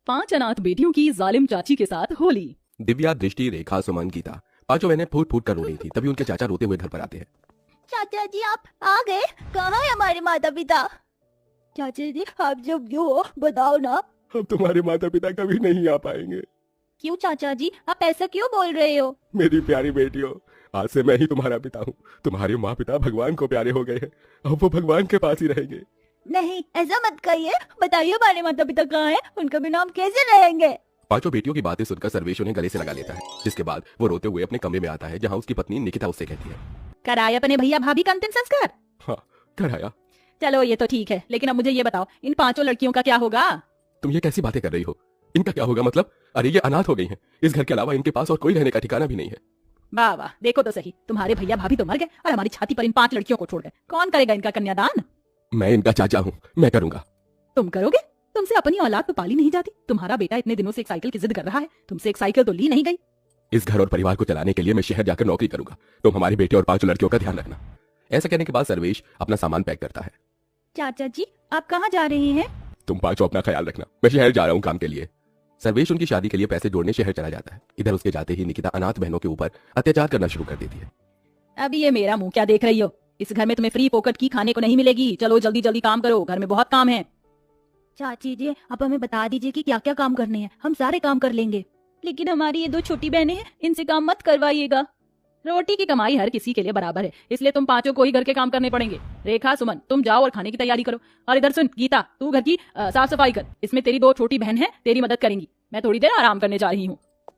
5 अनाथ बेटियों की जालिम चाची के साथ होली। दिव्या, दृष्टि, रेखा, सुमन, गीता पांचों बहनें फूट फूट कर रो रही थी। तभी उनके चाचा रोते हुए घर पर आते हैं। चाचा जी आप आ गए? कहाँ है हमारे माता पिता? चाचा जी आप जब क्यों हो बताओ ना। अब तुम्हारे माता पिता कभी नहीं आ पाएंगे। क्यों चाचा जी आप ऐसा क्यों बोल रहे हो? मेरी प्यारी बेटियों, आज से मैं ही तुम्हारा पिता हूँ। तुम्हारे माँ पिता भगवान को प्यारे हो गए हैं। अब वो भगवान के पास ही रहेंगे। नहीं ऐसा मत कहिए, बताइए हमारे माता पिता कहाँ हैं? उनका बिना हम कैसे रहेंगे? पांचों बेटियों की बातें सुनकर सर्वेश उन्हें गले से लगा लेता है, जिसके बाद वो रोते हुए अपने कमरे में आता है, जहाँ उसकी पत्नी निकिता उससे कहती है, कराए अपने भैया भाभी का अंतिम संस्कार? हाँ कराया। चलो ये तो ठीक है, लेकिन अब मुझे ये बताओ इन 5 लड़कियों का क्या होगा? तुम ये कैसी बातें कर रही हो? इनका क्या होगा मतलब? अरे ये अनाथ हो गई हैं। इस घर के अलावा इनके पास और कोई रहने का ठिकाना भी नहीं है। वाह वाह, देखो तो सही, तुम्हारे भैया भाभी तो मर गए और हमारी छाती पर इन 5 लड़कियों को छोड़ गए। कौन करेगा इनका कन्यादान? मैं इनका चाचा हूँ, मैं करूंगा। तुम करोगे? तुमसे अपनी औलाद तो पाली नहीं जाती। तुम्हारा बेटा इतने दिनों से एक साइकिल की जिद कर रहा है, तुमसे एक साइकिल तो ली नहीं गई। इस घर और परिवार को चलाने के लिए मैं शहर जाकर नौकरी करूंगा। तुम हमारी बेटी और 5 लड़कियों का ध्यान रखना। ऐसा कहने के बाद सर्वेश अपना सामान पैक करता है। चाचा जी आप कहाँ जा रहे हैं? तुम 5 अपना ख्याल रखना, मैं शहर जा रहा हूँ काम के लिए। सर्वेश उनकी शादी के लिए पैसे जोड़ने शहर चला जाता है। इधर उसके जाते ही निकिता अनाथ बहनों के ऊपर अत्याचार करना शुरू कर देती है। अभी ये मेरा मुंह क्या देख रही हो? इस घर में तुम्हें फ्री पॉकेट की खाने को नहीं मिलेगी। चलो जल्दी जल्दी काम करो, घर में बहुत काम है। चाची जी आप हमें बता दीजिए कि क्या क्या काम करने हैं, हम सारे काम कर लेंगे। लेकिन हमारी ये 2 छोटी बहनें हैं, इनसे काम मत करवाइएगा। रोटी की कमाई हर किसी के लिए बराबर है, इसलिए तुम 5 को ही घर के काम करने पड़ेंगे। रेखा, सुमन तुम जाओ और खाने की तैयारी करो। और इधर सुन गीता, तू घर की साफ सफाई कर। इसमें तेरी 2 छोटी बहन है, तेरी मदद करेंगी। मैं थोड़ी देर आराम करने जा रही हूँ।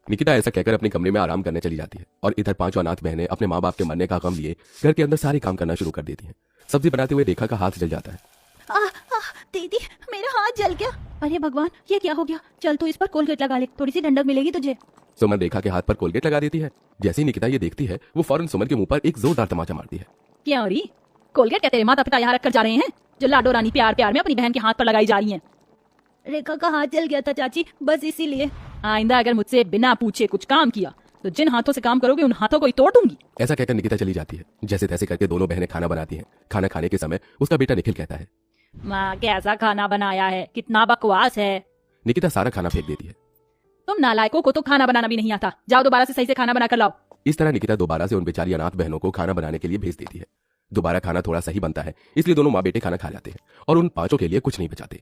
निकिता ऐसा कहकर अपने कमरे में आराम करने चली जाती है और इधर 5 अनाथ बहनें अपने माँ बाप के मरने का गम लिए घर के अंदर सारे काम करना शुरू कर देती हैं। सब्जी बनाते हुए रेखा का हाथ जल जाता है। दीदी मेरा हाथ जल गया। अरे भगवान ये क्या हो गया? चल तू इस पर कोलगेट लगा ले, थोड़ी सी ठंडक मिलेगी तुझे। सुमन रेखा के हाथ पर कोलगेट लगा देती है। जैसे ही निकिता ये देखती है, वो फौरन सुमन के मुंह पर एक जोरदार तमाचा मारती है। क्या हो रही? कोलगेट क्या तेरे माता पिता यहाँ रख कर जा रहे हैं, जो लाडो रानी प्यार प्यार में अपनी बहन के हाथ पर लगाई जा रही है? रेखा का हाथ जल गया था चाची, बस इसीलिए। आइंदा अगर मुझसे बिना पूछे कुछ काम किया तो जिन हाथों से काम करोगे उन हाथों को ही तोड़ दूंगी। ऐसा कहकर निकिता चली जाती है। जैसे तैसे करके दोनों बहनें खाना बनाती हैं। खाना खाने के समय उसका बेटा निखिल कहता है, माँ कैसा खाना बनाया है, कितना बकवास है। निकिता सारा खाना फेंक देती है। तुम नालायकों को तो खाना बनाना भी नहीं आता, जाओ दोबारा से सही से खाना बनाकर लाओ। इस तरह निकिता दोबारा से उन बेचारी अनाथ बहनों को खाना बनाने के लिए भेज देती है। दोबारा खाना थोड़ा सही बनता है, इसलिए दोनों माँ बेटे खाना खा जाते हैं और उन 5 के लिए कुछ नहीं बचाते।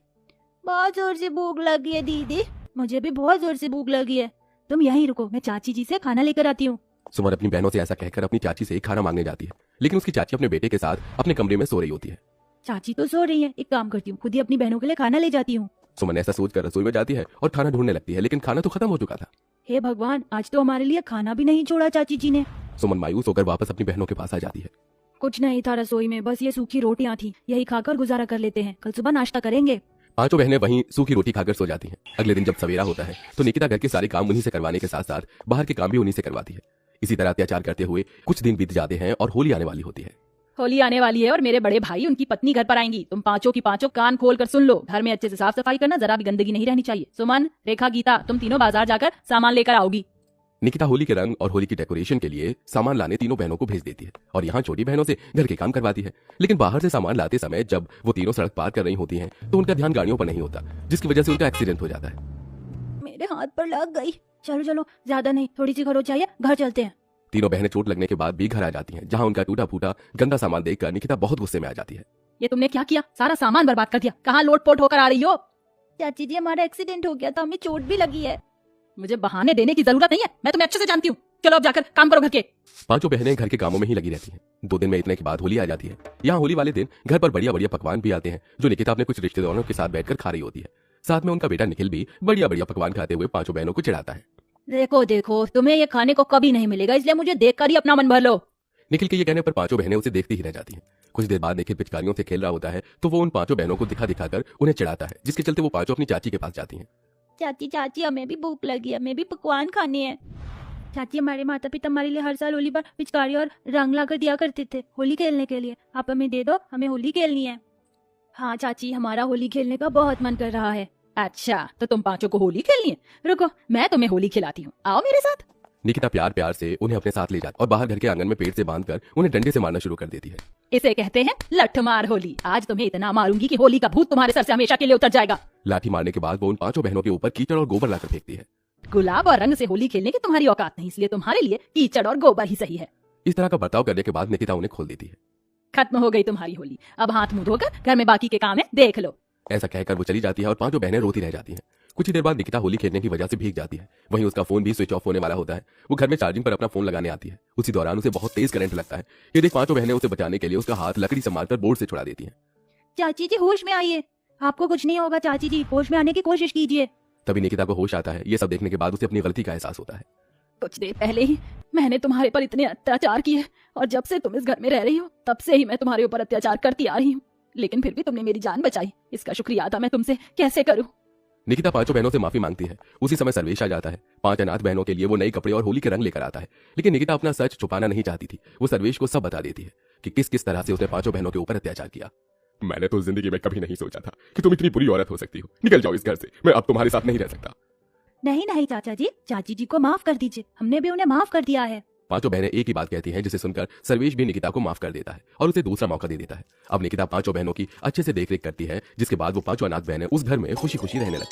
बहुत जोर से भूख लगी है दीदी, मुझे भी बहुत जोर से भूख लगी है। तुम यहीं रुको, मैं चाची जी से खाना लेकर आती हूँ। सुमन अपनी बहनों से ऐसा कहकर अपनी चाची से खाना मांगने जाती है, लेकिन उसकी चाची अपने बेटे के साथ अपने कमरे में सो रही होती है। चाची तो सो रही है, एक काम करती हूँ, खुद ही अपनी बहनों के लिए खाना ले जाती हूँ। सुमन ऐसा सोचकर रसोई में जाती है और खाना ढूंढने लगती है, लेकिन खाना तो खत्म हो चुका था। हे भगवान, आज तो हमारे लिए खाना भी नहीं छोड़ा चाची जी ने। सुमन मायूस होकर वापस अपनी बहनों के पास आ जाती है। कुछ नहीं था रसोई में, बस ये सूखी रोटियां थी, यही खाकर गुजारा कर लेते हैं, कल सुबह नाश्ता करेंगे। 5 बहनें वहीं सूखी रोटी खाकर सो जाती हैं। अगले दिन जब सवेरा होता है तो निकिता घर के सारे काम उन्हीं से करवाने के साथ साथ बाहर के काम भी उन्हीं से करवाती है। इसी तरह अत्याचार करते हुए कुछ दिन बीत जाते हैं और होली आने वाली होती है। होली आने वाली है और मेरे बड़े भाई उनकी पत्नी घर पर आएंगी। तुम 5 की 5 कान खोल कर सुन लो, घर में अच्छे से साफ सफाई करना, जरा भी गंदगी नहीं रहनी चाहिए। सुमन, रेखा, गीता तुम तीनों बाजार जाकर सामान लेकर आओगी। निकिता होली के रंग और होली की डेकोरेशन के लिए सामान लाने तीनों बहनों को भेज देती है और यहाँ छोटी बहनों से घर के काम करवाती है। लेकिन बाहर से सामान लाते समय जब वो तीनों सड़क पार कर रही होती हैं, तो उनका ध्यान गाड़ियों पर नहीं होता, जिसकी वजह से उनका एक्सीडेंट हो जाता है। मेरे हाथ पर लग गई। चलो चलो, ज्यादा नहीं, थोड़ी सी खरोच आई है, घर चलते हैं। तीनों बहनें चोट लगने के बाद भी घर आ जाती हैं, जहाँ उनका टूटा फूटा गंदा सामान देखकर निकिता बहुत गुस्से में आ जाती है। ये तुमने क्या किया? सारा सामान बर्बाद कर दिया। कहाँ लोटपोट होकर आ रही हो? चाची जी हमारा एक्सीडेंट हो गया था, हमें चोट भी लगी है। मुझे बहाने देने की जरूरत नहीं है, मैं तुम्हें अच्छे से जानती हूँ। चलो अब जाकर काम करो घर के। 5 बहनें घर के कामों में ही लगी रहती हैं। 2 दिन में इतने के बाद होली आ जाती है। यहाँ होली वाले दिन घर पर बढ़िया बढ़िया पकवान भी आते हैं, जो निकिता अपने कुछ रिश्तेदारों के साथ बैठकर खा रही होती है। साथ में उनका बेटा निखिल भी बढ़िया बढ़िया पकवान खाते हुए 5 बहनों को चिढ़ाता है। देखो देखो, तुम्हें ये खाने को कभी नहीं मिलेगा, इसलिए मुझे देखकर ही अपना मन भर लो। निखिल के ये कहने पर 5 बहनें उसे देखती ही रह जाती हैं। कुछ देर बाद निखिल पिचकारियों से खेल रहा होता है, तो वो उन 5 बहनों को दिखा दिखाकर उन्हें चिढ़ाता है, जिसके चलते वो 5 अपनी चाची के पास जाती हैं। चाची चाची हमें भी भूख लगी है, हमें भी पकवान खाने हैं। चाची हमारे माता पिता हमारे लिए हर साल होली पर पिचकारी और रंग लाकर दिया करते थे होली खेलने के लिए, आप हमें दे दो, हमें होली खेलनी है। हाँ चाची, हमारा होली खेलने का बहुत मन कर रहा है। अच्छा तो तुम 5 को होली खेलनी है? रुको मैं तुम्हें होली खिलाती हूँ, आओ मेरे साथ। निकिता प्यार प्यार से उन्हें अपने साथ ले जाती और बाहर घर के आंगन में पेड़ से बांधकर उन्हें डंडे से मारना शुरू कर देती है। इसे कहते हैं लठमार होली। आज तुम्हें इतना मारूंगी कि होली का भूत तुम्हारे सर से हमेशा के लिए उतर जाएगा। लाठी मारने के बाद वो उन 5 बहनों के ऊपर कीचड़ और गोबर लाकर फेंकती है। गुलाब और रंग से होली खेलने की तुम्हारी औकात नहीं, इसलिए तुम्हारे लिए कीचड़ और गोबर ही सही है। इस तरह का बर्ताव करने के बाद निकिता उन्हें खोल देती है। खत्म हो गई तुम्हारी होली, अब हाथ मुंह धोकर घर में बाकी के काम है देख लो। ऐसा कहकर वो चली जाती है और 5 बहनें रोती रह जाती हैं। कुछ ही देर बाद निकिता होली खेलने की वजह से भीग जाती है। वहीं उसका फोन भी स्विच ऑफ होने वाला होता है। वो घर में चार्जिंग पर अपना फोन लगाने आती है। उसी दौरान उसे बहुत तेज करंट लगता है। ये देख 5 बहनें उसे बचाने के लिए उसका हाथ लकड़ी से मारकर बोर्ड से छुड़ा देती हैं। चाची जी होश में आइए, आपको कुछ नहीं होगा। चाची जी होश में आने की कोशिश कीजिए। तभी निकिता को होश आता है। ये सब देखने के बाद उसे अपनी गलती का एहसास होता है। कुछ देर पहले ही मैंने तुम्हारे पर इतने अत्याचार किए और जब से तुम इस घर में रह रही हो तब से ही मैं तुम्हारे ऊपर अत्याचार करती आ रही हूँ, लेकिन फिर भी तुमने मेरी जान बचाई। इसका शुक्रिया अदा मैं तुमसे कैसे करूँ। निकिता 5 बहनों से माफी मांगती है। उसी समय सर्वेश आ जाता है। 5 अनाथ बहनों के लिए वो नए कपड़े और होली के रंग लेकर आता है। लेकिन निकिता अपना सच छुपाना नहीं चाहती थी। वो सर्वेश को सब बता देती है कि किस किस तरह से उसने 5 बहनों के ऊपर अत्याचार किया। मैंने तो जिंदगी में कभी नहीं सोचा था कि तुम इतनी बुरी औरत हो सकती हो। निकल जाओ इस घर से, मैं अब तुम्हारे साथ नहीं रह सकता। नहीं नहीं चाचा जी, चाची जी को माफ कर दीजिए, हमने भी उन्हें माफ कर दिया है। 5 बहनें एक ही बात कहती हैं, जिसे सुनकर सर्वेश भी निकिता को माफ कर देता है और उसे दूसरा मौका दे देता है। अब निकिता 5 बहनों की अच्छे से देखरेख करती है, जिसके बाद वो 5 अनाथ बहनें उस घर में खुशी खुशी रहने लगती हैं।